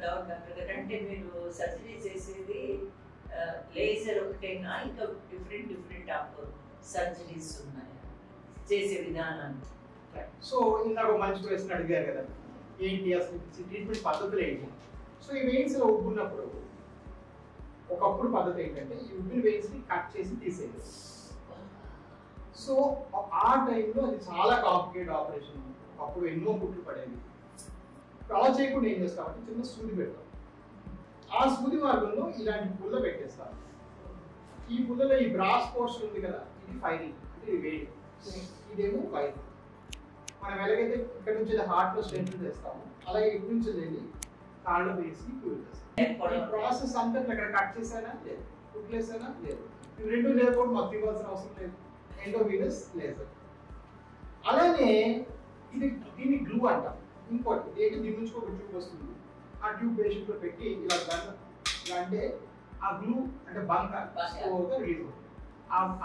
Doubt doctor గారు, అంటే మీరు సర్జరీ చేసేది లేజర్ ఒకటేనా, ఇంకా డిఫరెంట్ ఆఫ్ సర్జరీస్ ఉన్నాయి చేసే విధానాన్ని? సో ఇందాక మంచి ప్రశ్న అడిగారు కదా, ఏంటి అసలు ట్రీట్మెంట్ పద్ధతులు ఏంటి? సో ఈ వెయిన్స్ లో ఉబ్బున్నప్పుడు ఒకప్పుడు పద్ధతి ఏంటంటే ఈ ఉబ్బిన వెయిన్స్ ని కట్ చేసి తీసేది. సో ఆ టైంలో అది చాలా కాంప్లికేట్ ఆపరేషన్. అప్పుడు ఎన్నో కుట్లు పడేది. అలా చేయకుండా ఏం చేస్తామంటే చిన్న సూది పెడతాం. ఆ సూది మార్గంలో ఇలాంటి పుల్ల పెట్టేస్తాం. ఈ పుల్లలో ఈ బ్రాస్ పోర్షన్ ఉంది కదా, ఇది ఫైరింగ్, ఇది వేడి, ఇదేమో ఫైరింగ్. మనం ఎలాగైతే ఇక్కడ నుంచి హార్ట్ లో స్ట్రెంత్ చేస్తాము, అలాగే ఇటు నుంచి వెళ్ళి కాళ్ళు వేసి కూల్ చేస్తాం. ఈ ప్రాసెస్ అంతా ఇక్కడ కట్ చేసానా లేదు, కుట్లేసానా లేదు, ఇవి రెండు లేకపోతే మాకు ఇవ్వాల్సిన అవసరం లేదు. Endovenous laser. అలానే ఇది దీన్ని గ్లూ అంటాం. ఇంకోటి ఏంటి, దీని నుంచి ఒక ట్యూబ్ వస్తుంది. ఆ ట్యూబ్ పేషెంట్ లో పెట్టి ఇలా ఇలా అంటే ఆ గ్లూ అంటే బంక రిలీజ్ అవుతుంది.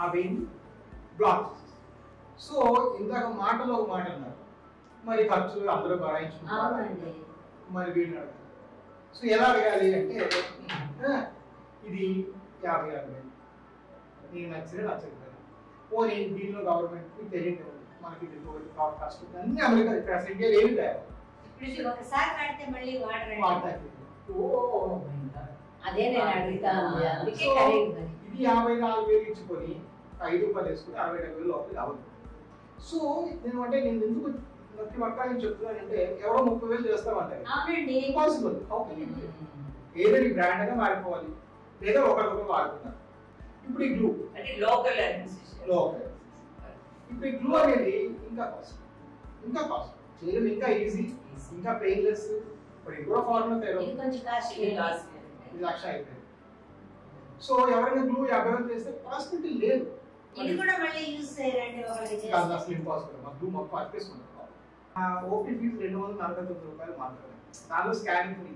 ఆ వెయిన్ బ్లాక్ చేస్తుంది. సో ఇందాక మాటలో ఒక మాట అన్నారు, మరి ఖర్చు అందరూ భరాయించుకుంటారు, మరి వీళ్ళు అడగాలి. సో ఎలా అడగాలి అంటే ఇది 50,000 నేను నచ్చలేదు పోనీ దీనిలో గవర్నమెంట్ మీకు తెలియదు, మనకి కష్టం అన్ని అమెరికా ఇక్కడ ఇండియాలో ఏమి తయారు అదే నేను అడుగుతాను. ఇది 54,000 ఇచ్చుకొని 5 రూపాయలు వేసుకుని 67,000 లోపలికి అవ్వదు. సో నేను ఎందుకు ప్రతి ఒక్కరికి చెప్తున్నానంటే ఎవరో 30,000 చేస్తామంటారు, ఇంపాసిబుల్. ఏదో బ్రాండ్ గా మారిపోవాలి, లేదా ఒకరికొకరు వాడుతున్నారు. ఇప్పుడు ఈ గ్లూ అంటే లోకల్ ఇప్పుడు ఈ గ్లూ అనేది ఇంకా కాస్ట్ చేయడం ఇంకా ఈజీ, ఇంకా పెయిన్లెస్. ఇప్పుడు ఎక్కువ ఫార్ములా తయారు, ఇది 1,00,000 అయిపోయింది. సో ఎవరైనా గ్లూ 50,000 చేస్తే పాసిబిలిటీ లేదు. అసలు ఇంపాసిబుల్. మా గ్లూ మొత్తం అర్పేసుకుంటాం. ఓపీ ఫీజు 249 రూపాయలు మాత్రమే. దానిలో స్కానింగ్ ఫ్రీ.